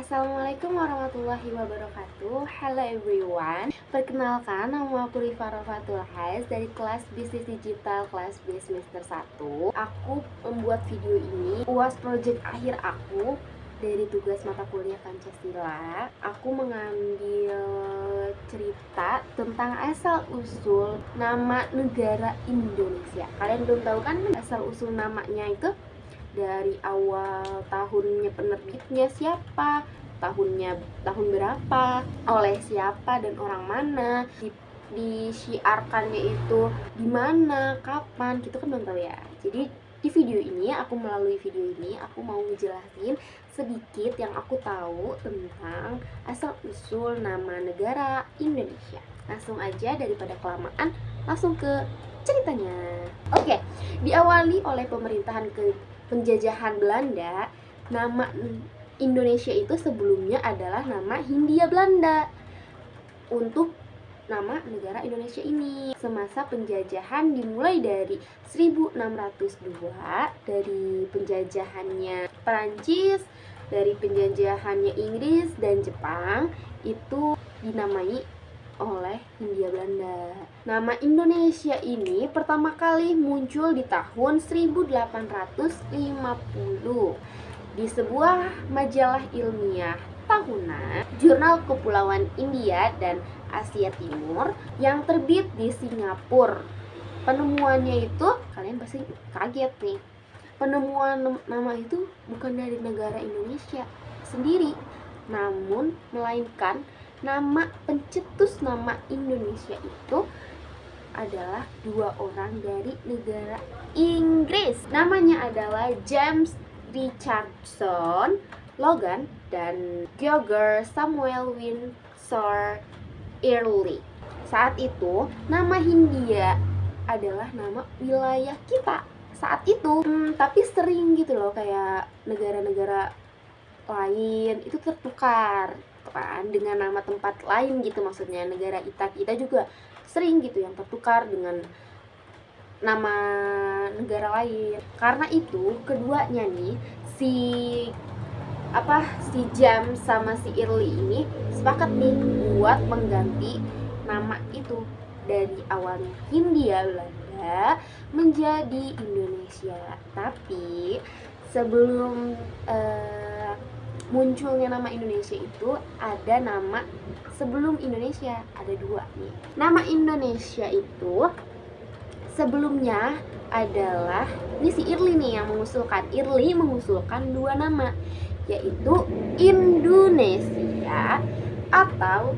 Assalamualaikum warahmatullahi wabarakatuh. Hello everyone. Perkenalkan, nama aku Rifa Rofatul Hais dari kelas Bisnis Digital kelas B semester 1. Aku membuat video ini UAS project akhir aku dari tugas mata kuliah Pancasila. Aku mengambil cerita tentang asal usul nama negara Indonesia. Kalian belum tahu kan asal usul namanya itu? Dari awal tahunnya penerbitnya siapa, tahun berapa, oleh siapa dan orang mana, disiarkannya itu di mana, kapan, gitu kan belum tahu ya. Jadi di video ini, melalui video ini aku mau ngejelasin sedikit yang aku tahu tentang asal usul nama negara Indonesia. Langsung aja daripada kelamaan, langsung ke ceritanya. Oke, diawali oleh pemerintahan penjajahan Belanda. Nama Indonesia itu sebelumnya adalah nama Hindia Belanda untuk nama negara Indonesia ini. Semasa penjajahan dimulai dari 1602, dari penjajahannya Perancis, dari penjajahannya Inggris dan Jepang, itu dinamai oleh Hindia Belanda. Nama Indonesia ini pertama kali muncul di tahun 1850 di sebuah majalah ilmiah tahunan, Jurnal Kepulauan India dan Asia Timur yang terbit di Singapura. Penemuannya itu, kalian pasti kaget nih, penemuan nama itu bukan dari negara Indonesia sendiri, namun melainkan nama pencetus nama Indonesia itu adalah dua orang dari negara Inggris. Namanya adalah James Richardson Logan dan George Samuel Windsor Early. Saat itu nama Hindia adalah nama wilayah kita saat itu, tapi sering gitu loh, kayak negara-negara lain itu tertukar kan dengan nama tempat lain gitu. Maksudnya negara kita juga sering gitu yang tertukar dengan nama negara lain. Karena itu keduanya nih, si James sama si Early ini sepakat nih buat mengganti nama itu dari awalnya Hindia Belanda menjadi Indonesia. Tapi sebelum munculnya nama Indonesia itu ada nama sebelum Indonesia, ada dua nih. Nama Indonesia itu sebelumnya adalah, ini si Early nih yang mengusulkan. Early mengusulkan dua nama, yaitu Indonesia atau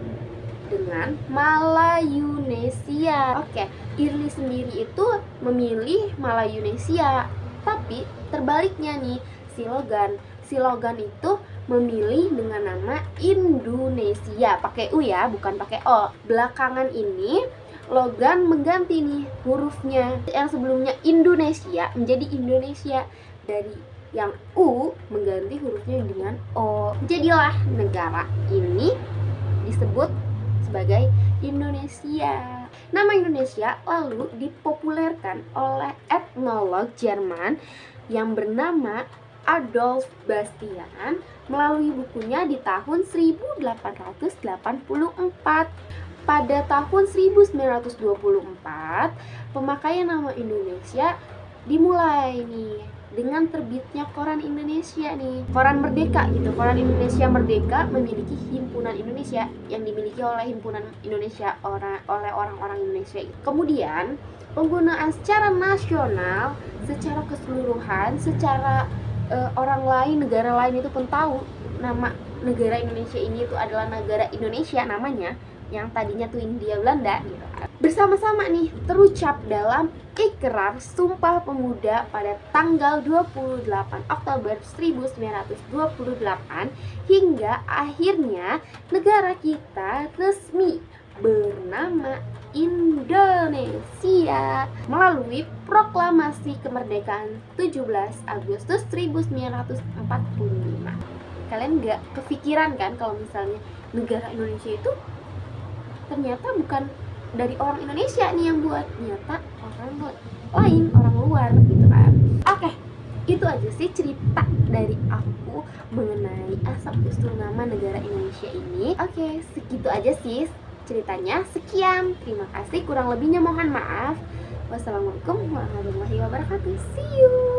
dengan Malayunesia. Oke, Early sendiri itu memilih Malayunesia, tapi terbaliknya nih si Logan itu memilih dengan nama Indonesia, pakai U ya, bukan pakai O. Belakangan ini Logan mengganti nih hurufnya, yang sebelumnya Indonesia menjadi Indonesia, dari yang U mengganti hurufnya dengan O. Jadilah negara ini disebut sebagai Indonesia. Nama Indonesia lalu dipopulerkan oleh etnolog Jerman yang bernama Adolf Bastian melalui bukunya di tahun 1884. Pada tahun 1924, pemakaian nama Indonesia dimulai nih dengan terbitnya Koran Indonesia nih, Koran Merdeka gitu. Koran Indonesia Merdeka memiliki himpunan Indonesia yang dimiliki oleh himpunan Indonesia oleh orang-orang Indonesia. Kemudian penggunaan secara nasional, secara keseluruhan, secara orang lain, negara lain itu pun tahu nama negara Indonesia ini itu adalah negara Indonesia namanya, yang tadinya tuh Hindia Belanda gitu. Bersama-sama nih terucap dalam Ikrar Sumpah Pemuda pada tanggal 28 Oktober 1928 hingga akhirnya negara kita resmi bernama Indonesia melalui proklamasi kemerdekaan 17 Agustus 1945. Kalian gak kepikiran kan kalau misalnya negara Indonesia itu ternyata bukan dari orang Indonesia nih yang buat, ternyata orang lain, orang luar gitu kan. Oke, Itu aja sih cerita dari aku mengenai asal usul nama negara Indonesia ini. Oke, segitu aja sih ceritanya. Sekian, terima kasih. Kurang lebihnya mohon maaf. Wassalamualaikum warahmatullahi wabarakatuh. See you.